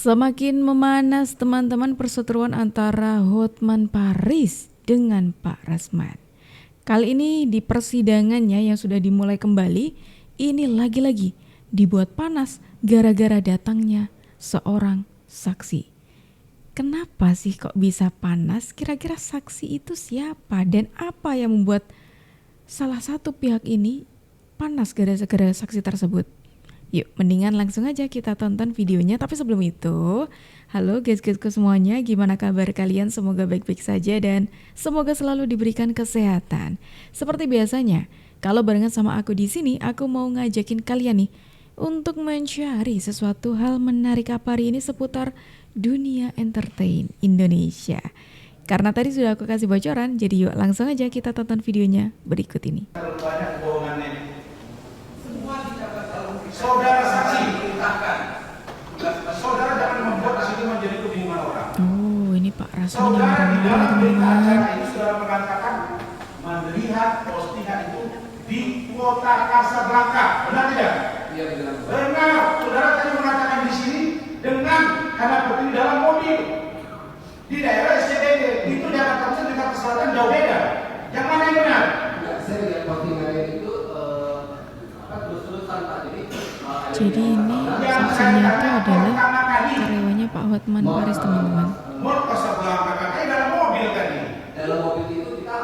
Semakin memanas teman-teman perseteruan antara Hotman Paris dengan Pak Rasman. Kali ini di persidangannya yang sudah dimulai kembali, ini lagi-lagi dibuat panas gara-gara datangnya seorang saksi. Kenapa sih kok bisa panas? Kira-kira saksi itu siapa dan apa yang membuat salah satu pihak ini panas gara-gara saksi tersebut? Yuk, mendingan langsung aja kita tonton videonya. Tapi sebelum itu, halo guys-guysku semuanya, gimana kabar kalian? Semoga baik-baik saja dan semoga selalu diberikan kesehatan. Seperti biasanya, kalau barengan sama aku di sini, aku mau ngajakin kalian nih untuk mencari sesuatu hal menarik apa hari ini seputar dunia entertain Indonesia. Karena tadi sudah aku kasih bocoran, jadi yuk langsung aja kita tonton videonya berikut ini. Saudara saksi diperintahkan, saudara jangan membuat di situ menjadi kebingungan orang. Oh, ini Pak Rasman yang Saudara di dalam berita teman-teman. acara ini saudara mengatakan melihat postingan itu di kota Casablanca, benar tidak? Iya, benar. Saudara tadi mengatakan di sini dengan karena berdiri dalam mobil di daerah SCBD itu Jakarta Pusat Jakarta Selatan jauh beda. Yang mana yang benar? Saya lihat postingannya itu terus-terusan Pak. Jadi ini saksinya itu adalah karyawannya Pak Hotman Paris, teman-teman. Mall Casablanca katanya dalam mobil tadi. Dalam mobil itu kita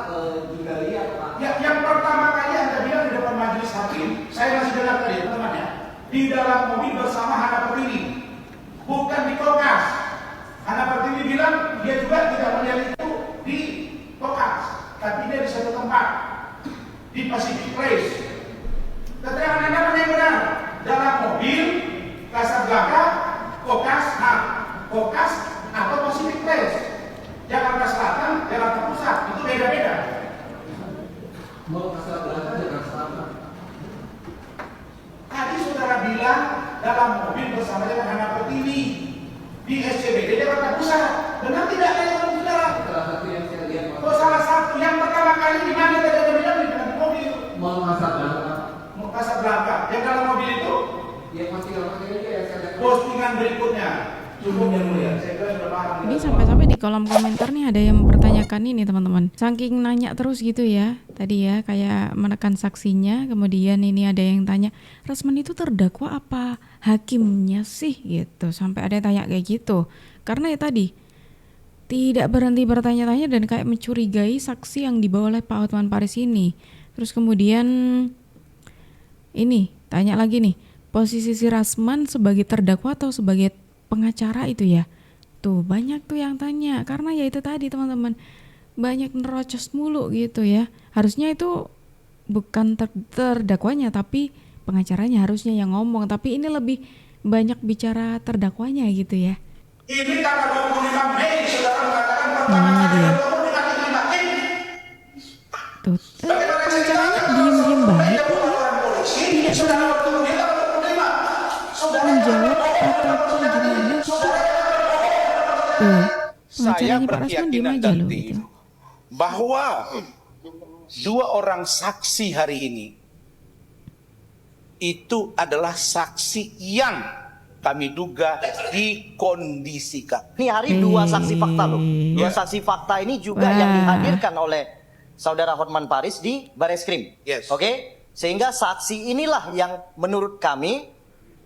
juga lihat Pak. Ya, yang pertama kali Anda bilang di depan majelis hakim, saya masih dengar tadi teman-teman, di dalam mobil bersama Hana Pertiwi, bukan di Kokas. Hana Pertiwi bilang dia juga tidak melihat itu di Kokas, tapi dia di satu tempat di Pacific Place. Keterangan Anda mana yang benar? Dalam mobil, Casablanca, Kokas atau Pacific Place, Jakarta Selatan, Jakarta Pusat, itu beda-beda. Mau Casablanca Jakarta Selatan. Tadi saudara bilang dalam mobil bersama dengan Hana Pertiwi di SCBD Jakarta Pusat, benar tidak ada yang saudara? Salah satu yang saya lihat Pak. Oh, salah satu yang pertama kali di mana tadi Anda bilang di dalam mobil? Mau Casablanca. Casablanca. Yang dalam mobil itu? Yang postingan itu yang saya lihat. Postingan berikutnya. Cukup yang mulia. Saya kira sudah paham. Ini sampai-sampai di kolom komentar nih ada yang mempertanyakan ini, teman-teman. Saking nanya terus gitu ya, tadi ya kayak menekan saksinya, kemudian ini ada yang tanya, Rasman itu terdakwa apa hakimnya sih gitu. Sampai ada yang tanya kayak gitu. Karena ya tadi tidak berhenti bertanya-tanya dan kayak mencurigai saksi yang dibawa oleh Pak Hotman Paris ini. Terus kemudian ini tanya lagi nih, posisi si Rasman sebagai terdakwa atau sebagai pengacara itu ya? Tuh banyak tuh yang tanya, karena ya itu tadi teman-teman, banyak nerocos mulu gitu ya. Harusnya itu bukan terdakwanya tapi pengacaranya harusnya yang ngomong, tapi ini lebih banyak bicara terdakwanya gitu ya. Ini tanggal 25 Mei saudara mengatakan Nah, pertama dia. kali Tuh, pengacaranya diem-diem baik nih ya. Tidak menjawab ataupun gimana gitu. Tuh, Saya pengacaranya Pak Rasman diem berkeyakinan aja dan loh tim gitu. bahwa dua orang saksi hari ini itu adalah saksi yang kami duga dikondisikan. Ini hari dua saksi fakta loh. Dua saksi fakta ini juga yang dihadirkan oleh saudara Hotman Paris di Bareskrim. Yes. Oke? Sehingga saksi inilah yang menurut kami,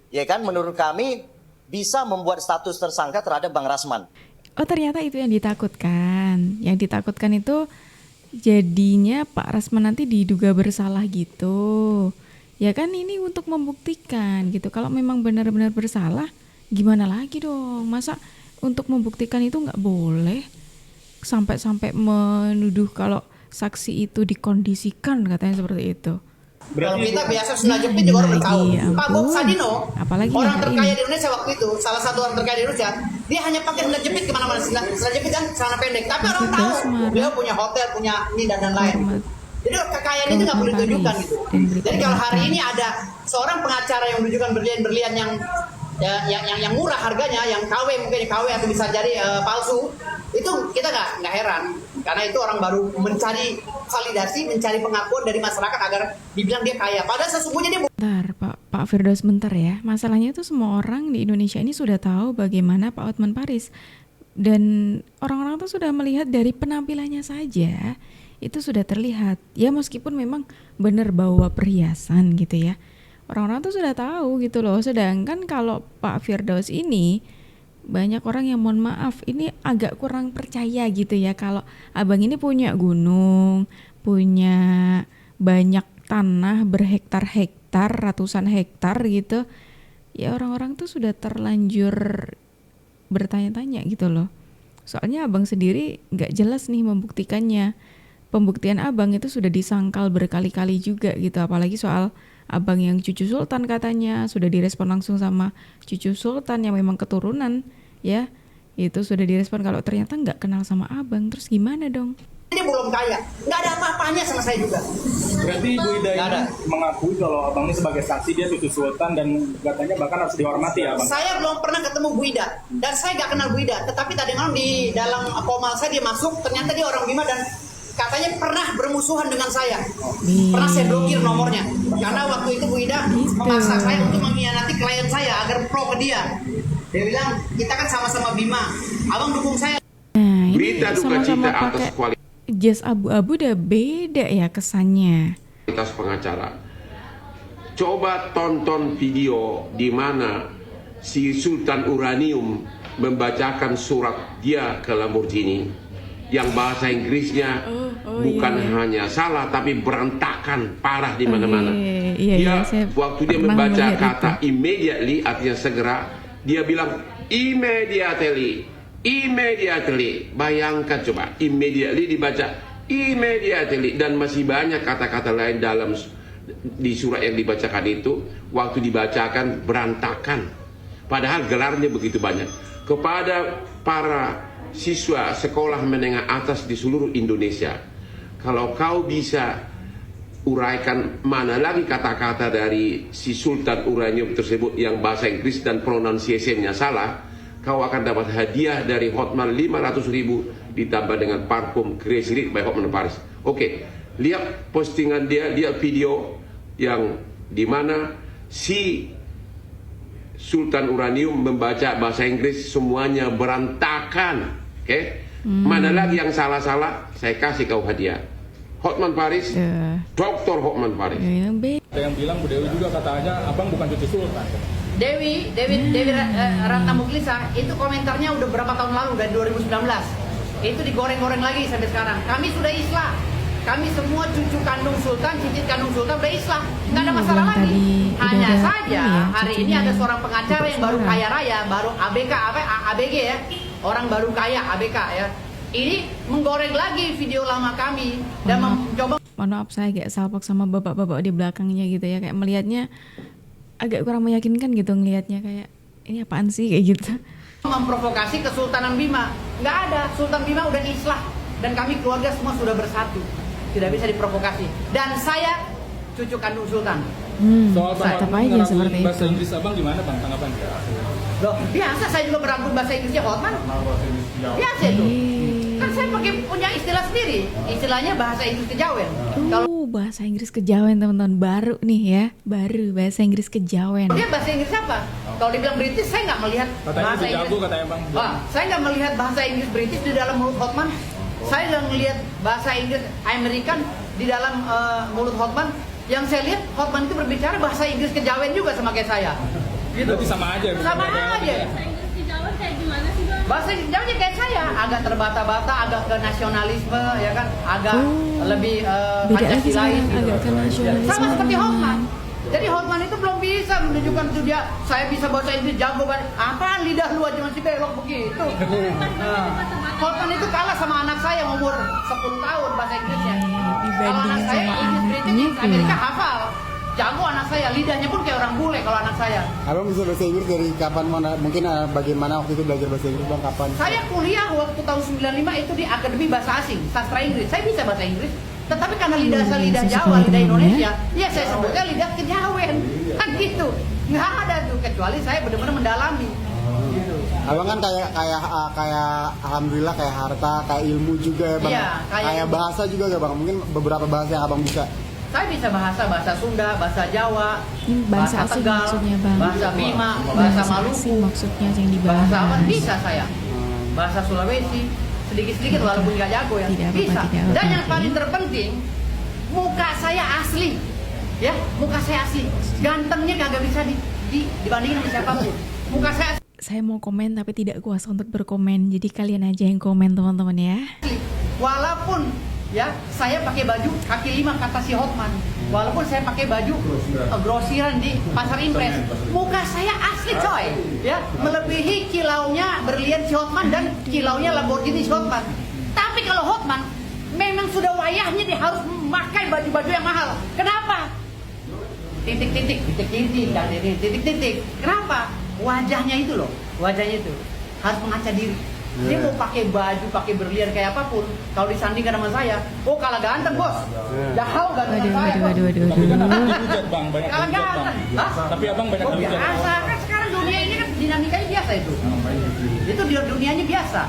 ya kan, menurut kami bisa membuat status tersangka terhadap Bang Rasman. Oh, ternyata itu yang ditakutkan. Yang ditakutkan itu jadinya Pak Rasman nanti diduga bersalah gitu. Ya kan, ini untuk membuktikan gitu. Kalau memang benar-benar bersalah, gimana lagi dong? Masa untuk membuktikan itu nggak boleh sampai-sampai menuduh kalau saksi itu dikondisikan, katanya seperti itu. Kalau kita biasa sudah jepit juga orang tahu. Ya Pak Bob ampun. Sadino, Apalagi orang yang terkaya ini. di Indonesia waktu itu, salah satu orang terkaya di Indonesia, dia hanya pakai sendal jepit kemana-mana, sendal jepit kan celana pendek. Tapi orang Itu tahu, Desmar. beliau punya hotel, punya ini dan lain. Hormat. Jadi kekayaan itu nggak boleh Paris ditunjukkan gitu. dan berita Jadi kalau hari berita. ini ada seorang pengacara yang menunjukkan berlian-berlian yang murah harganya, yang KW mungkin KW atau bisa jadi palsu, itu kita nggak heran. Karena itu orang baru mencari validasi, mencari pengakuan dari masyarakat agar dibilang dia kaya. Padahal sesungguhnya dia Bentar, Pak Pak Firdaus bentar ya. Masalahnya itu semua orang di Indonesia ini sudah tahu bagaimana Pak Hotman Paris. Dan orang-orang tuh sudah melihat dari penampilannya saja, itu sudah terlihat. Ya meskipun memang benar bawa perhiasan gitu ya. Orang-orang tuh sudah tahu gitu loh. Sedangkan kalau Pak Firdaus ini, banyak orang yang mohon maaf ini agak kurang percaya gitu ya. Kalau abang ini punya gunung, punya banyak tanah berhektar-hektar, ratusan hektar gitu. Ya orang-orang tuh sudah terlanjur bertanya-tanya gitu loh. Soalnya abang sendiri gak jelas nih membuktikannya. Pembuktian abang itu sudah disangkal berkali-kali juga gitu. Apalagi soal abang yang cucu sultan katanya sudah direspon langsung sama cucu sultan yang memang keturunan ya. Itu sudah direspon kalau ternyata gak kenal sama abang. Terus gimana dong? Dia belum kaya, nggak ada apa-apanya sama saya juga. Berarti Bu Ida Nggak ada. ini mengakui kalau abang ini sebagai saksi dia cucu sultan dan katanya bahkan harus dihormati ya abang. Saya belum pernah ketemu Bu Ida dan saya nggak kenal Bu Ida. Tetapi tadi malam di dalam komal saya dia masuk, ternyata dia orang Bima dan katanya pernah bermusuhan dengan saya. Pernah saya blokir nomornya karena waktu itu Bu Ida memaksa saya untuk mengkhianati klien saya agar pro ke dia. Dia bilang kita kan sama-sama Bima, abang dukung saya. Nah ini Berita duka sama-sama cita atas pakai jas abu-abu udah beda ya kesannya. kualitas pengacara. Coba tonton video di mana si Sultan Uranium membacakan surat dia ke Lamborghini yang bahasa Inggrisnya bukan hanya salah tapi berantakan parah di mana-mana. Iya, Dia waktu dia pernah membaca melihat kata immediately artinya segera, dia bilang immediately. Bayangkan coba, immediately dibaca immediately, dan masih banyak kata-kata lain dalam di surat yang dibacakan itu. Waktu dibacakan berantakan, padahal gelarnya begitu banyak. Kepada para siswa sekolah menengah atas di seluruh Indonesia, kalau kau bisa uraikan mana lagi kata-kata dari si Sultan Uranium tersebut yang bahasa Inggris dan pronunciation-nya salah, kau akan dapat hadiah dari Hotman 500.000 ditambah dengan parfum Crazy Rich by Hotman Paris. Oke, lihat postingan dia, lihat video yang dimana si Sultan Uranium membaca bahasa Inggris semuanya berantakan. Oke, mana lagi yang salah-salah, saya kasih kau hadiah. Hotman Paris, Dr. Hotman Paris. Ada yang bilang Bu Dewi juga katanya abang bukan cucu sultan. Dewi Ratna Muklisa itu komentarnya udah berapa tahun lalu dari 2019. Itu digoreng-goreng lagi sampai sekarang. Kami sudah islah. Kami semua cucu kandung sultan, cicit kandung sultan udah islah. Nggak ada masalah lagi. Hanya saja hari ini ada seorang pengacara yang baru kaya raya, baru ABG ya. Orang baru kaya ABK ya. Ini menggoreng lagi video lama kami dan mencoba. Mohon maaf saya agak salpok sama bapak-bapak di belakangnya gitu ya, kayak melihatnya agak kurang meyakinkan gitu ngelihatnya, kayak ini apaan sih kayak gitu. Memprovokasi Kesultanan Bima. Nggak ada, Sultan Bima udah islah dan kami keluarga semua sudah bersatu. Tidak bisa diprovokasi. Dan saya cucu kandung Sultan. Soal tetap Bang aja seperti itu. bahasa Inggris abang gimana bang tanggapan? Loh, biasa saya juga merangkul bahasa Inggrisnya Hotman. Biasa itu. Kan saya pakai punya istilah sendiri. Istilahnya bahasa Inggris kejawen. Kalau Bahasa Inggris kejawen teman-teman, baru nih ya, baru bahasa Inggris kejawen. dia bahasa Inggris apa? Kalau dibilang British, saya nggak melihat Katanya bahasa itu jago Inggris. katanya bang. Saya nggak melihat bahasa Inggris British di dalam mulut Hotman. Saya nggak melihat bahasa Inggris American di dalam mulut Hotman. Yang saya lihat Hotman itu berbicara bahasa Inggris kejawen juga sama kayak saya. Gitu. Berarti sama aja. Sama aja. Bahasa Inggris Jawa kayak saya, agak terbata-bata, agak ke nasionalisme, ya kan, agak lebih Beda lagi Pancasilais sekarang, gitu. agak ke nasionalisme. Sama seperti Hotman. Jadi Hotman itu belum bisa menunjukkan itu dia, saya bisa bahasa Inggris jago banget. Apaan lidah lu aja masih belok begitu. Hotman itu kalah sama anak saya yang umur 10 tahun bahasa Inggrisnya. Kalau anak saya Inggris British, Amerika hafal. Jago anak saya, lidahnya pun kayak orang bule kalau anak saya. Abang bisa bahasa Inggris dari kapan? Mungkin bagaimana waktu itu belajar bahasa Inggris bang? Kapan? Saya kuliah waktu tahun 95 itu di Akademi Bahasa Asing, Sastra Inggris. Saya bisa bahasa Inggris, tetapi karena lidah saya lidah Jawa, lidah Indonesia, ya saya sebutnya lidah kejawen. Kan gitu. Nggak ada tuh, kecuali saya benar-benar mendalami. Abang kan kayak alhamdulillah kayak harta, kayak ilmu juga ya bang. Iya, kayak bahasa juga gak bang? Mungkin beberapa bahasa yang abang bisa. Saya bisa bahasa Sunda, bahasa Jawa, Ini bahasa asing Tegal, maksudnya, Bang. bahasa Bima, bahasa Bahasa Maluku, asing maksudnya yang dibahas. bahasa apa bisa saya. Bahasa Sulawesi sedikit-sedikit walaupun nggak jago ya. Tidak apa-apa, Bisa. tidak apa-apa. Dan yang paling terpenting, muka saya asli. Ya, muka saya asli. Gantengnya kagak bisa dibandingin sama siapapun. Muka saya asli. Saya mau komen tapi tidak kuasa untuk berkomen. Jadi kalian aja yang komen, teman-teman ya. Walaupun ya saya pakai baju kaki 5 kata si Hotman, walaupun saya pakai baju grosiran di Pasar Impres, muka saya asli coy, ya melebihi kilaunya berlian si Hotman dan kilaunya Lamborghini si Hotman. Tapi kalau Hotman memang sudah wayahnya dia harus memakai baju-baju yang mahal. Kenapa? Titik-titik, titik-titik, dan ini titik-titik. Kenapa? Wajahnya itu loh, wajahnya itu harus mengaca diri. Dia mau pakai baju, pakai berlian kayak apapun, kalau disandingkan sama saya, oh kalah ganteng bos, jauh ganteng saya bos. Tapi kan abang dihujat bang, banyak Kalah dihujat bang. ganteng. Hah? Tapi abang banyak Oh dihujat. biasa, kan sekarang dunia ini kan dinamikanya biasa itu. Itu dunianya biasa.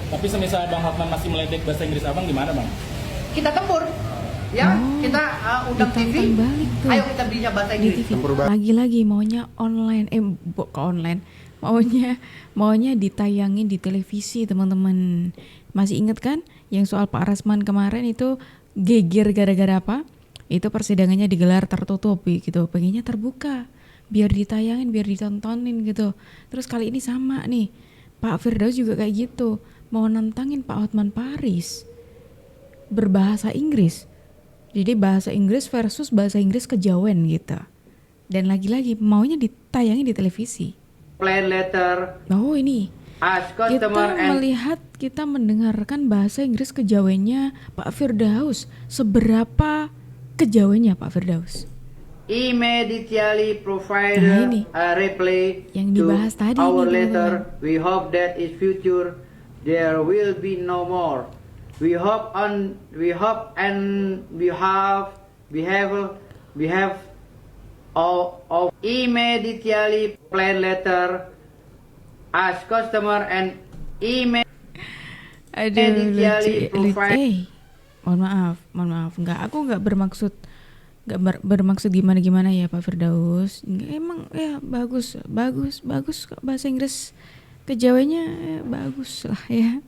Tapi semisal Bang Hotman masih meledek bahasa Inggris abang gimana bang? Kita tempur, ya kita undang TV, ditantang balik tuh. ayo kita bicara bahasa Di Inggris. TV. Lagi-lagi maunya online, ke online. Maunya ditayangin di televisi, teman-teman. Masih inget kan yang soal Pak Rasman kemarin itu geger gara-gara apa? Itu persidangannya digelar tertutup gitu. Pengennya terbuka, biar ditayangin, biar ditontonin gitu. Terus kali ini sama nih. Pak Firdaus juga kayak gitu. Mau nantangin Pak Hotman Paris berbahasa Inggris. Jadi bahasa Inggris versus bahasa Inggris kejawen gitu. Dan lagi-lagi maunya ditayangin di televisi. Plan letter, Oh ini ask kita customer and melihat, kita mendengarkan bahasa Inggris kejawennya Pak Firdaus. Seberapa kejawennya Pak Firdaus? immediately Nah, provider ini. a reply Yang to dibahas tadi our nih, letter. teman-teman. We hope that in future there will be no more. We hope and we have all of immediately plan letter as customer and email. Aduh, Immediately provide- mohon maaf, aku nggak bermaksud gimana ya Pak Firdaus. Emang ya bagus kok bahasa Inggris kejawanya ya, bagus lah ya.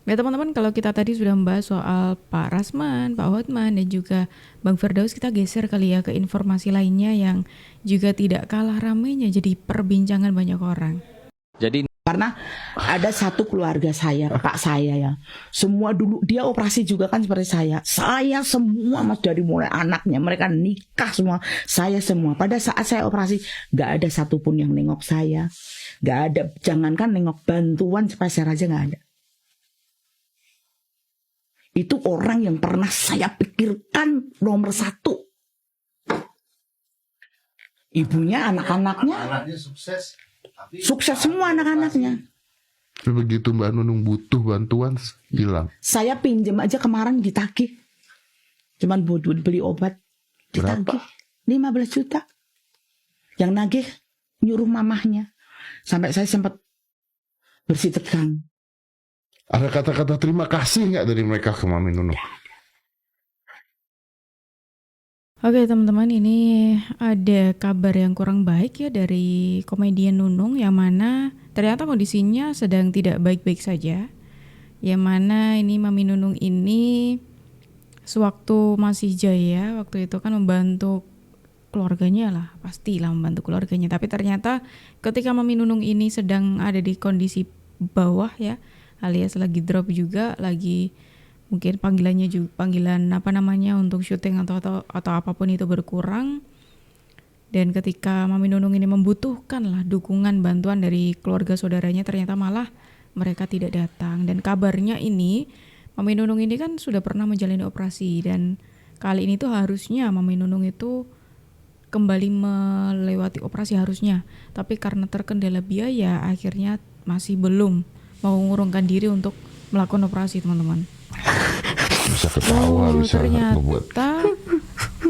Ya teman-teman, kalau kita tadi sudah membahas soal Pak Rasman, Pak Hotman dan juga Bang Firdaus, kita geser kali ya ke informasi lainnya yang juga tidak kalah ramainya jadi perbincangan banyak orang. Jadi karena ada satu keluarga saya, kakak saya ya, semua dulu dia operasi juga kan seperti saya semua mas, dari mulai anaknya mereka nikah semua, saya semua. Pada saat saya operasi nggak ada satupun yang nengok saya, nggak ada, jangankan nengok, bantuan spesial aja nggak ada. Itu orang yang pernah saya pikirkan nomor satu. Ibunya, anak-anaknya sukses semua anak-anaknya. Begitu Mbak Nunung butuh bantuan, hilang. Saya pinjam aja kemarin ditagih. Cuman buat beli obat. Ditagih 15 juta. Yang nagih nyuruh mamahnya. Sampai saya sempat bersih tegang. Ada kata-kata terima kasih nggak dari mereka ke Mami Nunung? Oke teman-teman, ini ada kabar yang kurang baik ya dari komedian Nunung, yang mana ternyata kondisinya sedang tidak baik-baik saja. Yang mana ini Mami Nunung ini sewaktu masih jaya, waktu itu kan membantu keluarganya lah, pastilah membantu keluarganya. Tapi ternyata ketika Mami Nunung ini sedang ada di kondisi bawah ya, alias lagi drop juga, lagi mungkin panggilan apa namanya untuk syuting atau apapun itu berkurang. Dan ketika Mami Nunung ini membutuhkan lah dukungan bantuan dari keluarga saudaranya, ternyata malah mereka tidak datang. Dan kabarnya ini Mami Nunung ini kan sudah pernah menjalani operasi, dan kali ini tuh harusnya Mami Nunung itu kembali melewati operasi harusnya, tapi karena terkendala biaya akhirnya masih belum mau mengurungkan diri untuk melakukan operasi, teman-teman. Bisa ketawa, bisa membuat. Ternyata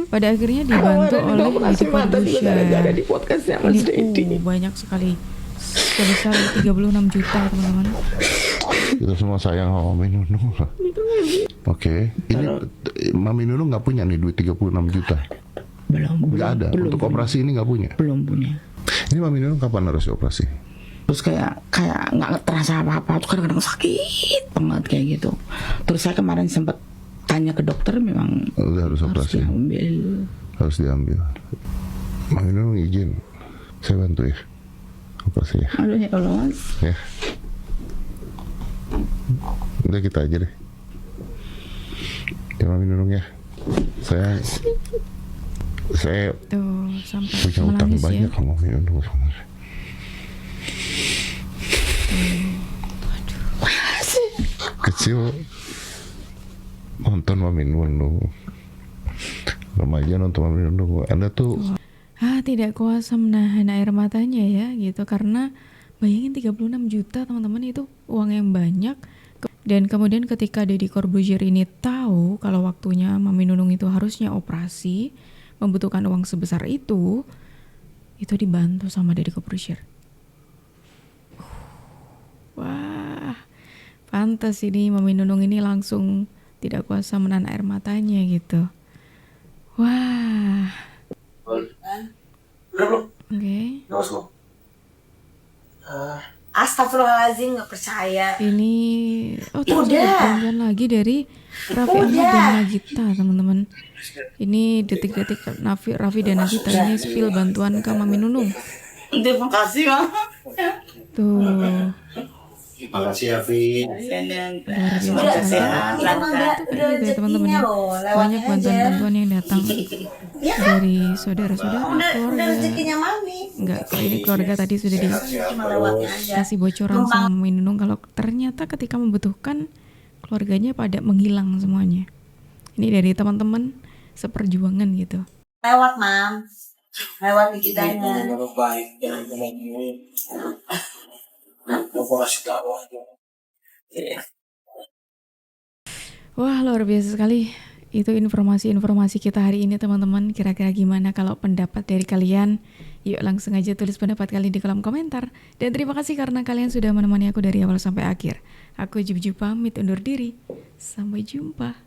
pada akhirnya dibantu oleh Deddy Corbuzier. Ini banyak sekali, sebesar 36 juta, teman-teman. Kita semua sayang sama Mami Nunung. Oke. Ini Mami Nunung nggak punya nih duit 36 juta. Belum. Nggak ada. Belum Untuk punya. operasi ini nggak punya. Belum punya. Ini Mami Nunung kapan harus operasi? Terus kayak nggak terasa apa-apa, tuh kadang-kadang sakit banget kayak gitu. Terus saya kemarin sempat tanya ke dokter, memang Udah harus operasi. Harus diambil. Mami Nunung izin, saya bantu ya operasinya. Aduh ya Allah Mas. Ya. Udah kita aja deh. Ya Mami Nunung ya. Saya Tuh sampai punya utang menangis banyak ya. sama Mami Nunung sebenarnya. Kecil nonton Mami Nunung, remaja nonton Mami Nunung. Anda tuh Tidak kuasa menahan air matanya ya gitu, karena bayangin 36 juta teman-teman, itu uang yang banyak. Dan kemudian ketika Deddy Corbuzier ini tahu kalau waktunya Mami Nunung itu harusnya operasi, membutuhkan uang sebesar itu dibantu sama Deddy Corbuzier. Wah, pantas ini Mami Nunung ini langsung tidak kuasa menahan air matanya gitu. Wah. Udah belum? Oke. Awas lo. Astagfirullahaladzim, nggak percaya. Ini terus Udah. ada bantuan lagi dari Raffi Ahmad dan Nagita, teman-teman. Ini detik-detik Raffi dan Nagita ini spill bantuan ke Mami Nunung. Terima kasih, Mama. Tuh. Makasih ya, Vi. Luar biasa sekali. Itu juga ya teman-teman ya. Banyak bantuan-bantuan yang datang dari saudara-saudara, keluarga. Rezekinya Mami. Enggak, kalau ini keluarga tadi sudah Cuma lewatnya aja. dikasih bocoran sama Mami Nunung kalau ternyata ketika membutuhkan keluarganya pada menghilang semuanya. Ini dari teman-teman seperjuangan gitu. Lewat, Mam. Lewat di kitanya. Baik. Aku kasih tahu aja. Wah, luar biasa sekali. Itu informasi-informasi kita hari ini teman-teman. Kira-kira gimana kalau pendapat dari kalian? Yuk langsung aja tulis pendapat kalian di kolom komentar. Dan terima kasih karena kalian sudah menemani aku dari awal sampai akhir. Aku Juju pamit undur diri. Sampai jumpa.